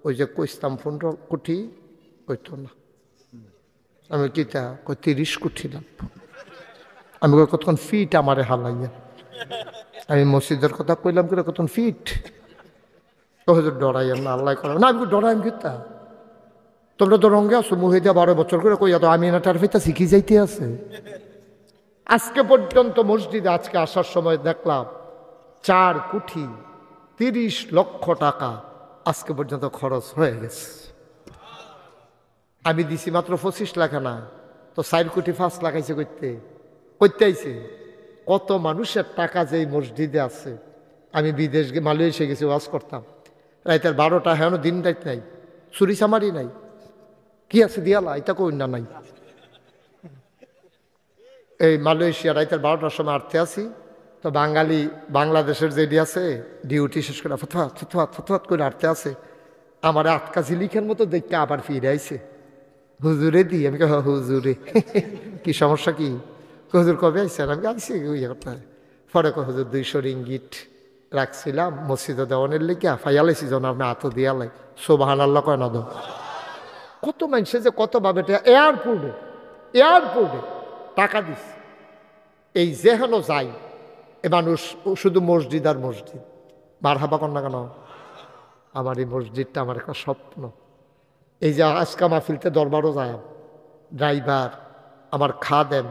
ওই যে কইস্তাম 15 কোটি কইতো না আমি কিতা কই 30 কোটি লাগবো আমি কই কতক্ষণ ফিট আমারে হালাইয়া আমি মসজিদের কথা কইলাম করে কতক্ষণ ফিট হুজুর ডরাইয়াম না আল্লাহ করাম না আমি ডরাইম কিতা তোমরা তো রঙে আসো মুহিদা 12 বছর করে কইয়া তো আমি না তার ফিতা শিখি যাইতে আছে আজকে পর্যন্ত মসজিদে আজকে আসার সময় দেখলাম 4 কোটি 30 লক্ষ টাকা আজকে পর্যন্ত খরচ হয়ে গেছে আমি দিছি মাত্র 25 লাখ না তো 4 কোটি 5 লাখ আইছে করতে আইছে কত মানুষের টাকা যে মসজিদে আছে আমি বিদেশ মালয়েশিয়া গেছি ওয়াজ করতাম রাইতের 12টা হেন দিন রাইত নাই চুরি চামারি নাই কি আছে দিয়ালা এটা কই না নাই এই মালয়েশিয়া রাইতের 12টার সময় আটতে আসি তো বাঙালি বাংলাদেশের যেটি আছে ডিউটি শেষ করে ফতফাত করে আটতে আছে আমার 8 কাজি লিখের মতো দেখতে আবার ফিরে আইছে হুজুরে দিই আমি হুজুরে কি সমস্যা কি হুজুর কবে আইসেন আমি আইসি ইয়ে করতে পরে হুজুর 200 রিঙ্গিট রাখছিলাম মসজিদে দেওয়ানের লেগে ফাইয়ালাইছি জন আপনি আত দিয়ালাই সোবাহান আল্লাহ কয় না দো কত মানুষে যে কত ভাবে এয়ারপোর্টে টাকা দিস এই যেহেন যাই এ মানুষ শুধু মসজিদ আর মসজিদ মার হাবা কর না কেন আমার এই মসজিদটা আমার একটা স্বপ্ন এই যে আজকা মাহফিলতে দরবারও যায় ড্রাইভার আমার খাদেম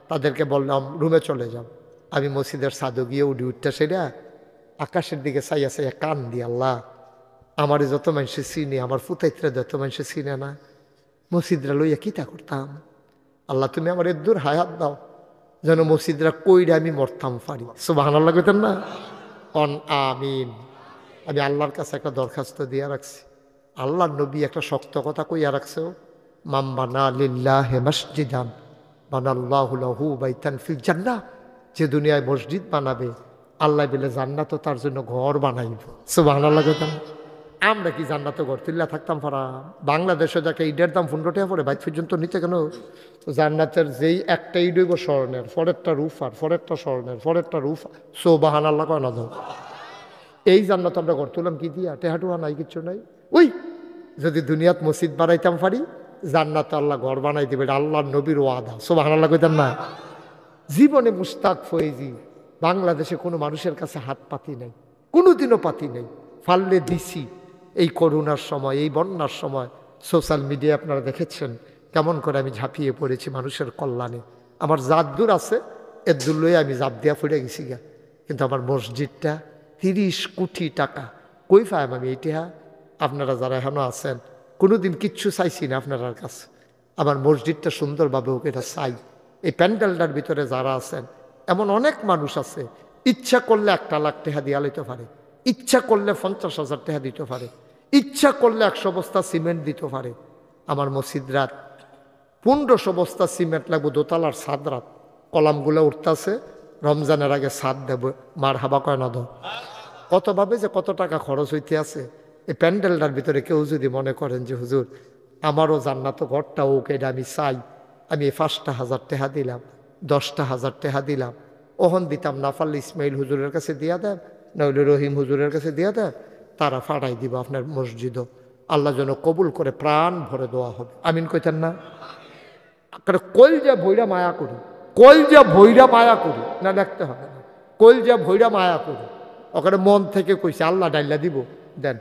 তাদেরকে বললাম রুমে চলে যাও আমি মসজিদের সাদু গিয়ে উঠতে সেটা আকাশের দিকে চাইয়া চাইয়া কান দি আল্লাহ আমার যত মানুষে চিনি আমার ফুতাইত্রে যত মানুষে চিনে না মসজিদরা লইয়া কিতা করতাম আল্লাহ তুমি আমার এর দূর হায়াত দাও যেন মসজিদরা কইরে আমি মরতাম পারি সুবহানাল্লাহ কইতেন না অন আমিন আমি আল্লাহর কাছে একটা দরখাস্ত দিয়া রাখছি আল্লাহর নবী একটা শক্ত কথা কইয়া রাখছে মাম বানা লিল্লাহি মসজিদান বানাল্লাহু লাহু বাইতান ফিল জান্নাহ যে দুনিয়ায় মসজিদ বানাবে আল্লাহ বলে জান্নাত তার জন্য ঘর বানাইব সুবহানাল্লাহ কইতেন আমরা কি জান্নাতে ঘর তুল্লা থাকতাম পারা বাংলাদেশে যাকে ইটের দাম 15 টাকা পড়ে বাইক পর্যন্ত নিতে কেন তো জান্নাতের যেই একটা ইট হইব স্বর্ণের ফরেরটা রূফার ফরেরটা স্বর্ণের ফরেরটা রূফা সুবহানাল্লাহ কয় না দাও এই জান্নাত আমরা ঘর তুললাম কি দিয়া টেহাটুয়া নাই কিচ্ছু নাই ওই যদি দুনিয়াত মসজিদ বানাইতাম পারি জান্নাতে আল্লাহ ঘর বানাই দিবে আল্লাহর নবীর ওয়াদা সুবহানাল্লাহ কইতেন না জীবনে মুস্তাক ফয়েজি বাংলাদেশে কোনো মানুষের কাছে হাত পাতি নাই কোনোদিনও পাতি নেই ফাললে দিছি এই করোনার সময় এই বন্যার সময় সোশ্যাল মিডিয়ায় আপনারা দেখেছেন কেমন করে আমি ঝাঁপিয়ে পড়েছি মানুষের কল্যাণে আমার জাত দূর আছে এর দূর লয়ে আমি জাপ দিয়া ফুটে গেছি গা কিন্তু আমার মসজিদটা 30 কোটি টাকা কই পাইম আমি এইটা আপনারা যারা এখনও আছেন কোনোদিন কিচ্ছু চাইছি না আপনার কাছে আমার মসজিদটা সুন্দরভাবে হোক এটা চাই এই প্যান্ডেলটার ভিতরে যারা আছেন এমন অনেক মানুষ আছে ইচ্ছা করলে 1 লাখ টাকা দিয়া লইতে পারে ইচ্ছা করলে 50,000 টাকা দিতে পারে ইচ্ছা করলে 100 বস্তা সিমেন্ট দিতে পারে আমার মসজিদরাত 1500 বস্তা সিমেন্ট লাগবে দোতলার ছাদ রাত কলামগুলো উঠতেছে রমজানের আগে ছাদ দেব মার হাবা কয় না দো কতভাবে যে কত টাকা খরচ হইতে আছে এই প্যান্ডেলটার ভিতরে কেউ যদি মনে করেন যে হুজুর আমারও জান্নাত ঘরটা ওকে এটা আমি চাই আমি 5,000 টাকা দিলাম 10,000 টাকা দিলাম ওহন দিতাম না পারলে ইসমাইল হুজুরের কাছে দিয়া দেন নইলে রহিম হুজুরের কাছে দিয়া দেন তারা ফাটাই দিব আপনার মসজিদও আল্লাহ যেন কবুল করে প্রাণ ভরে দেওয়া হবে আমিন কইতেন না কলজা ভৈরা মায়া করি কলজা ভৈরা মায়া করি না দেখতে হবে না কলজা ভৈরা মায়া করি ওখানে মন থেকে কইছে আল্লাহ ডাইলা দিব দেন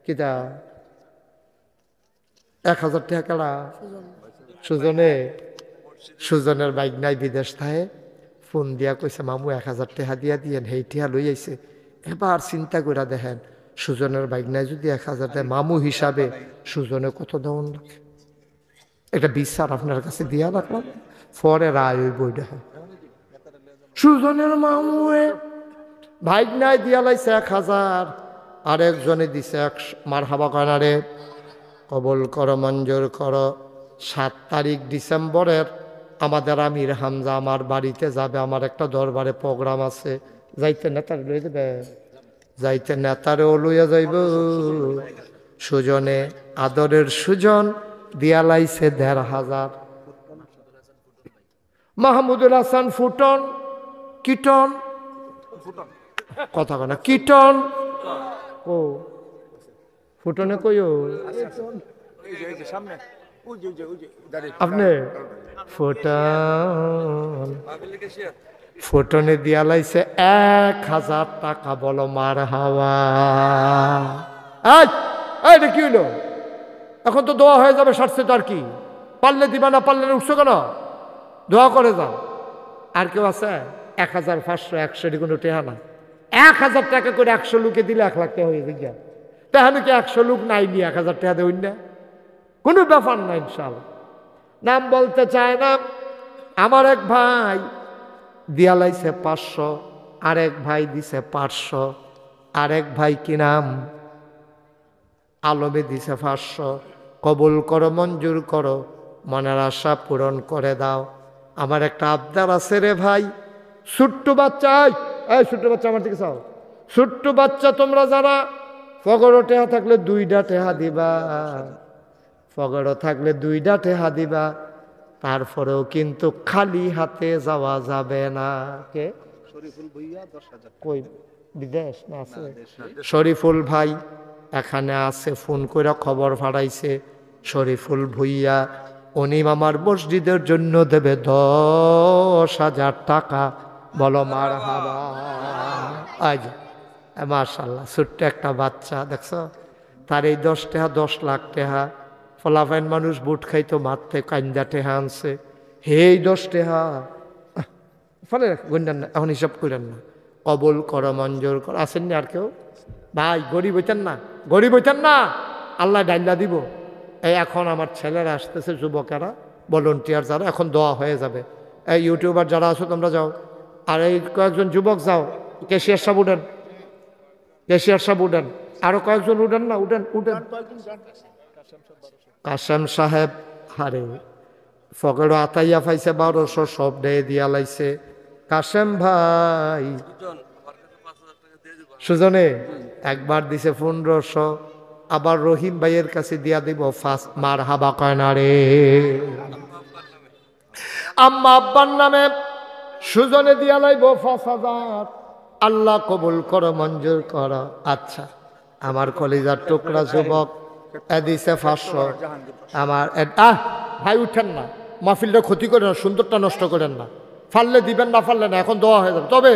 কিতা 1,000 টাকা কেলা সুজনের বাইক নাই বিদেশ থাকে ফোন দিয়া কইছে মামু 1,000 টাকা দিয়া দিয়েন হেই টিয়া লই আইছে এবার চিন্তা করে দেখেন সুজনের বাইক নাই যদি 1,000 দেয় মামু হিসাবে সুজনে কত দেওয়ান লাগে একটা বিচার আপনার কাছে দিয়া রাখলাম পরে রায় ওই বইটা হয় সুজনের মামু বাইক নাই দিয়া লাইছে 1,000 আরেকজনে দিছে 100 মার হাবা কানারে কবল করো মঞ্জুর করো 7 তারিখ ডিসেম্বরের আমাদের আমির হামজা আমার বাড়িতে যাবে আমার একটা দরবারে প্রোগ্রাম আছে যাইতে নেতার লইয়া দেবে যাইতে নেতারেও লইয়া যাইব সুজনে আদরের সুজন দিয়া লাইছে 1,500 মাহমুদুল হাসান ফুটন কীটন কথা কনা কীটন ও ফুটনে কইও আপনি ফুটনে দিয়া লাইছে 1,000 টাকা বলো মার হাওয়া এটা কি হইল এখন তো দোয়া হয়ে যাবে সারছে তো আর কি পারলে দিবা না পারলে উঠছো কেন দোয়া করে যাও আর কেউ আছে 1,500 100 কোনো টেহা না 1,000 টাকা করে 100 লোকে দিলে 1 লাখ টাকা হয়ে গিয়া তাহলে কি 100 লোক নাই নি 1,000 টাকা দেবেন না কোনো ব্যাপার না ইনশাআল্লাহ নাম বলতে চায় না আমার এক ভাই দিয়া লাইছে 500 আরেক ভাই দিছে 500 আরেক ভাই কি নাম আলমে দিছে 500 কবুল করো মঞ্জুর করো মনের আশা পূরণ করে দাও আমার একটা আবদার আছে রে ভাই ছোট্ট বাচ্চা এই ছোট্ট বাচ্চা আমার দিকে চাও ছোট্ট বাচ্চা তোমরা যারা পগড়ো টেহা থাকলে 2টা টেহা দিবা পকেটও থাকলে 2টা টেহা দিবা, তারপরেও কিন্তু খালি হাতে যাওয়া যাবে না। কে? শরীফুল ভুইয়া 10,000। কই বিদেশ না আছে? শরীফুল ভাই এখানে আছে, ফোন করে খবর ফাড়াইছে। শরীফুল ভুইয়া উনি আমার মসজিদের জন্য দেবে 10,000 টাকা। বলো মারহাবা। আজ মাশাআল্লাহ, ছোট্ট একটা বাচ্চা দেখছ, তার এই 10 টাকা 10 লাখ টাকা। ফলাফাইন মানুষ বুট খাইতো, মারতে কান্দা টেহা আনছে। হেই 10 টাকা ফলে গুন্ডান না, এখন হিসাব করেন না। কবুল কর, মঞ্জুর কর। আসেননি আর কেউ? ভাই গরিব হইতেন না, গরিব হইতেন না, আল্লাহ ডাইল্লা দিব। এই এখন আমার ছেলেরা আসতেছে, যুবকেরা, ভলেন্টিয়ার যারা, এখন দোয়া হয়ে যাবে। এই ইউটিউবার যারা আছো তোমরা যাও, আর এই কয়েকজন যুবক যাও, ক্যাশিয়ার সাহেব উঠেন, ক্যাশিয়ার সাহেব উঠেন, আরো কয়েকজন উঠেন না, উঠেন উঠেন। কাশেম সাহেব হারে ফকেরও আতাইয়া পাইছে 1200, সব ডেয়ে দিয়া লাইছে। কাশেম ভাই সুজনে একবার দিছে 1500, আবার রহিম ভাইয়ের কাছে দিয়া দিব 5। মার হাবা কয় না রে। আম্মা আব্বার নামে সুজনে দিয়া লাইব 5000। আল্লাহ কবুল করো, মঞ্জুর করো। আচ্ছা, আমার কলিজার টুকরা যুবক দিছে 500। আমার ভাই উঠেন না, মাহফিলটা ক্ষতি করেন না, সুন্দরটা নষ্ট করেন না। ফাললে দিবেন, না ফাললে না, এখন দেওয়া হয়ে যাবে। তবে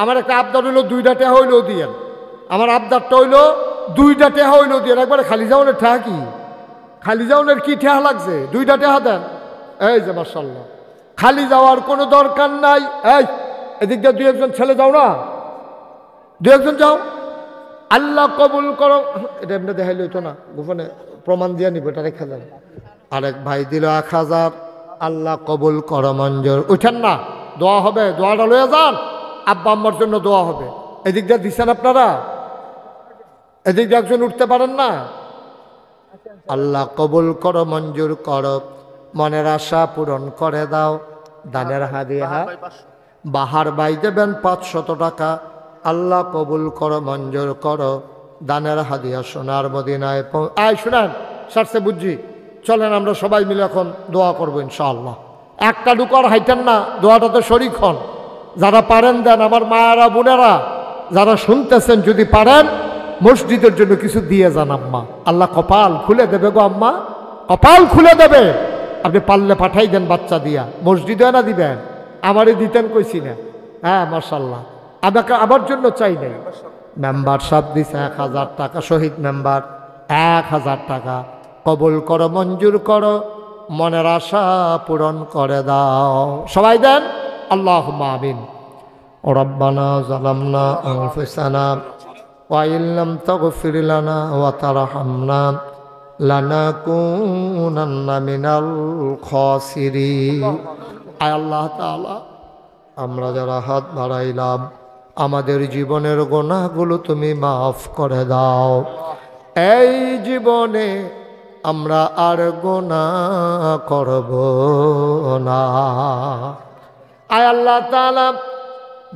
আমার একটা আবদার হইলো 2টা টেহা হইলেও দিয়েন। আমার আবদারটা হইলো 2টা টেহা হইলেও দিয়েন। একবারে খালি যাওনের ঠেহা কি, খালি যাওনের কি ঠেহা লাগছে? 2টা টেহা দেন। এই যে মাশাআল্লাহ, খালি যাওয়ার কোনো দরকার নাই। এই এদিক দিয়ে 2-1জন ছেলে যাও না, 2-1জন যাও। আল্লাহ কবুল করো। এটা এমনি দেখাইলে হইতো না, গোপনে প্রমাণ দিয়ে নিব, এটা রেখে যান। আরেক ভাই দিল 1000। আল্লাহ কবুল করো, মঞ্জুর। উঠেন না, দোয়া হবে, দোয়াটা লয়ে যান। আব্বা আম্মার জন্য দোয়া হবে। এদিক দিয়ে দিচ্ছেন আপনারা, এদিক দিয়ে একজন উঠতে পারেন না। আল্লাহ কবুল করো, মঞ্জুর করো, মনের আশা পূরণ করে দাও। দানের হাদিয়া বাহার ভাই দেবেন 500 টাকা। আল্লাহ কবুল করো, মঞ্জুর করো, দানের হাদিয়া সোনার মদিনায়। শুনেন সারছে বুঝছি, চলেন আমরা সবাই মিলে এখন দোয়া করবো ইনশাআল্লাহ। একটা ডুকার হাইটেন না, দোয়াটা তো শরীক হন। যারা পারেন দেন। আমার মায়েরা বোনেরা যারা শুনতেছেন, যদি পারেন মসজিদের জন্য কিছু দিয়ে যান আম্মা। আল্লাহ কপাল খুলে দেবে গো আম্মা, কপাল খুলে দেবে। আপনি পারলে পাঠাই দেন বাচ্চা দিয়া, মসজিদে না দিবেন, আমারই দিতেন কইছি না। হ্যাঁ মাশাআল্লাহ, আমাকে আমার জন্য চাই নাই। মেম্বার সব দিছে 1000 টাকা, শহীদ মেম্বার 1000 টাকা। কবুল করো, মঞ্জুর করো, মনের আশা পূরণ করে দাও। সবাই দেন আল্লাহুম্মা আমিন। রব্বানা যালামনা আনফুসানা ওয়া ইল্লাম তাগফির লানা ওয়া তারহামনা লানাকুনান্না মিনাল খাসিরিন। আয় আল্লাহ তাআলা, আমরা যারা হাত বাড়াইলাম, আমাদের জীবনের গুনাহগুলো তুমি মাফ করে দাও। এই জীবনে আমরা আর গুনাহ করব না। আয় আল্লাহ তাআলা,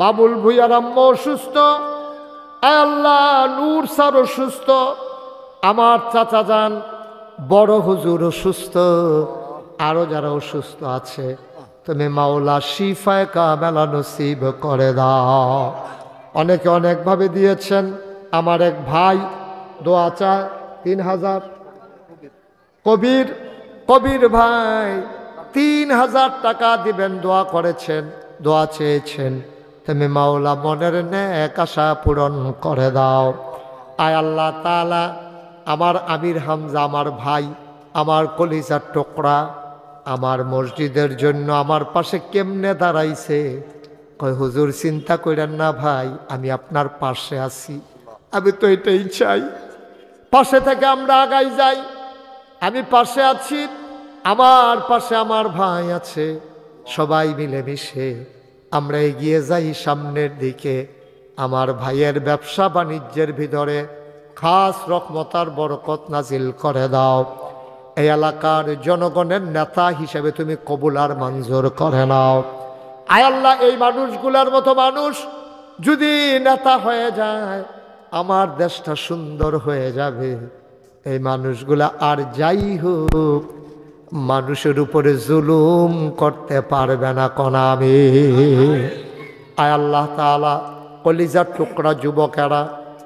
বাবুল ভুইয়ার আম্মা অসুস্থ, আয় আল্লাহ নূর স্যার অসুস্থ, আমার চাচা যান বড় হুজুর অসুস্থ, আরো যারা অসুস্থ আছে তুমি মাওলা শিফায়ে কামেলা নসিব করে দাও। অনেকে অনেকভাবে দিয়েছেন। আমার এক ভাই দোয়া চায় 3000। কবির ভাই 3000 টাকা দিবেন, দোয়া করেছেন, দোয়া চেয়েছেন। তুমি মাওলা মনের নেক আশা পূরণ করে দাও। আয় আল্লাহ তাআলা, আমার আমির হামজা, আমার ভাই, আমার কলিজার টুকরা, আমার মসজিদের জন্য আমার পাশে কেমনে দাঁড়াইছে। কয় হুজুর চিন্তা করেন না ভাই, আমি আপনার পাশে আছি। আমি তো এটাই চাই, পাশে থেকে আমরা আগাই যাই। আমি পাশে আছি, আমার পাশে আমার ভাই আছে, সবাই মিলেমিশে আমরা এগিয়ে যাই সামনের দিকে। আমার ভাইয়ের ব্যবসা বাণিজ্যের ভিতরে খাস রহমতার বরকত নাজিল করে দাও। এই এলাকার জনগণের নেতা হিসেবে তুমি কবুল আর মঞ্জুর করে নাও। আয় আল্লাহ, এই মানুষগুলার মতো মানুষ যদি নেতা হয়ে যায়, আমার দেশটা সুন্দর হয়ে যাবে। এই মানুষগুলা আর যাই হোক মানুষের উপরে জুলুম করতে পারবে না কোনা আমি। আয় আল্লাহ তাআলা, কলিজার টুকরা যুবকেরা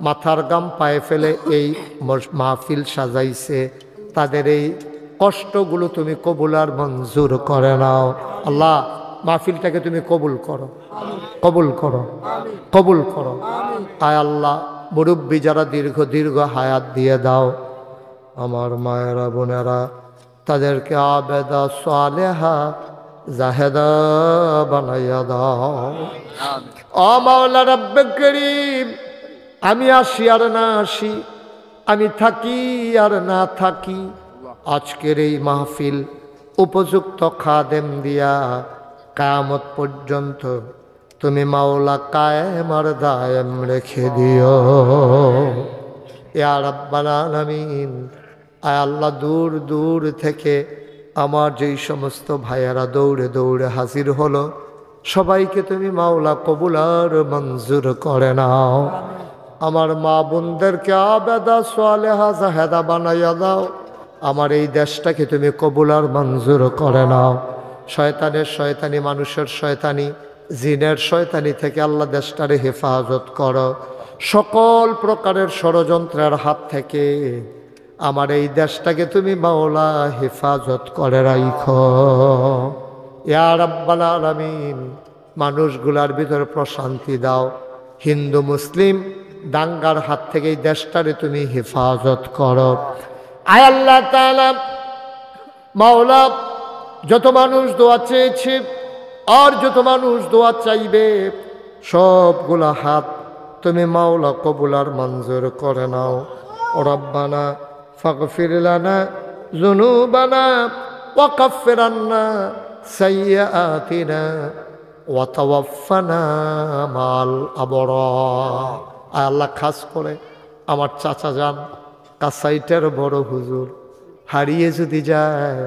মাথার গাম পায়ে ফেলে এই মাহফিল সাজাইছে, তাদের এই কষ্টগুলো তুমি কবুল আর মঞ্জুর করে নাও। আল্লাহ মাহফিলটাকে তুমি কবুল করো, কবুল করো, কবুল করো। আয় আল্লাহ, মুরব্বী যারা দীর্ঘ দীর্ঘ হায়াত দিয়ে দাও, আমার মায়েরা বোনেরা তাদেরকে আবেদা সালেহা জাহেদা বানাইয়া দাও। ও মাওলা রব্বে করিম, আমি আসি আর না আসি, আমি থাকি আর না থাকি, আজকের এই মাহফিল উপযুক্ত খাদেম দিয়া কিয়ামত পর্যন্ত তুমি মাওলা কায়েম আর দায়েম রেখে দিও ইয়া রাব্বাল আলামিন। আয় আল্লাহ, দূর দূর থেকে আমার যেই সমস্ত ভাইয়েরা দৌড়ে দৌড়ে হাজির হলো, সবাইকে তুমি মাওলা কবুল আর মঞ্জুর করে নাও। আমার মা বোনদেরকে আবেদা সালেহা জাহেদা বানাইয়া দাও। আমার এই দেশটাকে তুমি কবুল আর মঞ্জুর করে নাও। শয়তানের শয়তানি, মানুষের শয়তানি, জিনের শয়তানি থেকে আল্লাহ দেশটারে হেফাজত করো। সকল প্রকারের ষড়যন্ত্রের হাত থেকে আমার এই দেশটাকে তুমি মাওলা হেফাজত করে রাখো ইয়া রাব্বাল আলামিন। মানুষগুলার ভিতরে প্রশান্তি দাও। হিন্দু মুসলিম দাঙ্গার হাত থেকে এই দেশটারে তুমি হেফাজত করো। আয় আল্লাহ তাআলা, মাওলা যত মানুষ দোয়া চেয়েছে আর যত মানুষ দোয়া চাইবে, সবগুলা হাত তুমি মাওলা কবুল আর মঞ্জুর করে নাও। রব্বানা ফাগফির লানা যুনুবানা ওয়া কাফির আন্না সাইয়্যাতিনা ওয়া তাওয়াফানা মাল আবরার। আল্লাহ, খাস করে আমার চাচা যান কাসাইটের বড় হুজুর হারিয়ে যদি যায়,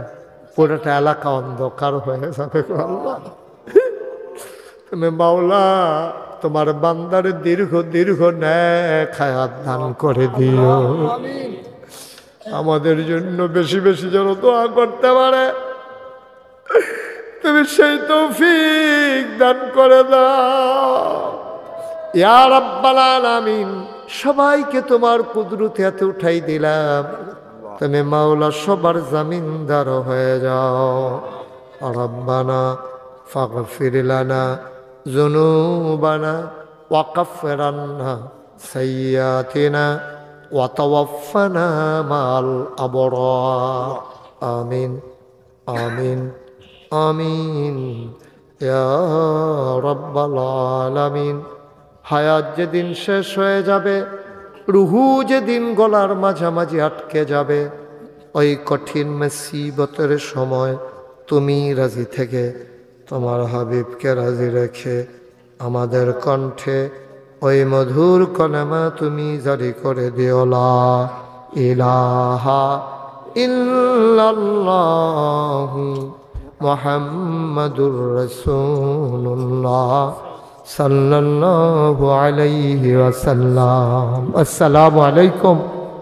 পুরোটা এলাকা অন্ধকার হয়ে যাবে। আল্লাহ, তুমি মাওলা তোমার বান্দার দীর্ঘ দীর্ঘ নেক হায়াত দান করে দিও। আমাদের জন্য বেশি বেশি যেন দোয়া করতে পারে, তুমি সেই তৌফিক দান করে দাও ইয়া রাব্বাল আলামিন। সবাইকে তোমার কুদরতে হাতে উঠাই দিলাম, তুমি মাওলা সবার জামিনদার হয়ে যাও। রব্বানা ফাগফির লানা যুনুবানা ওয়া কাফির আন্না সাইয়্যাতিনা ওয়া তাওয়াফানা মাল আবরার। আমিন আমিন আমিন ইয়া রাব্বাল আলামিন। হায়াত যেদিন শেষ হয়ে যাবে, রুহু যেদিন গলার মাঝামাঝি আটকে যাবে, ওই কঠিন মুসিবতের সময় তুমি রাজি থেকে তোমার হাবিবকে রাজি রেখে আমাদের কণ্ঠে ওই মধুর কলেমা তুমি জারি করে দিও, লা ইলাহা ইল্লাল্লাহু মুহাম্মাদুর রাসূলুল্লাহ সাল্লাল্লাহু আলাইহি ওয়াসাল্লাম। আসসালামু আলাইকুম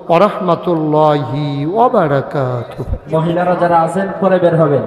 ওয়া রাহমাতুল্লাহি ওয়া বারাকাতুহু। মহিলারা যারা আছেন পরে বের হবেন।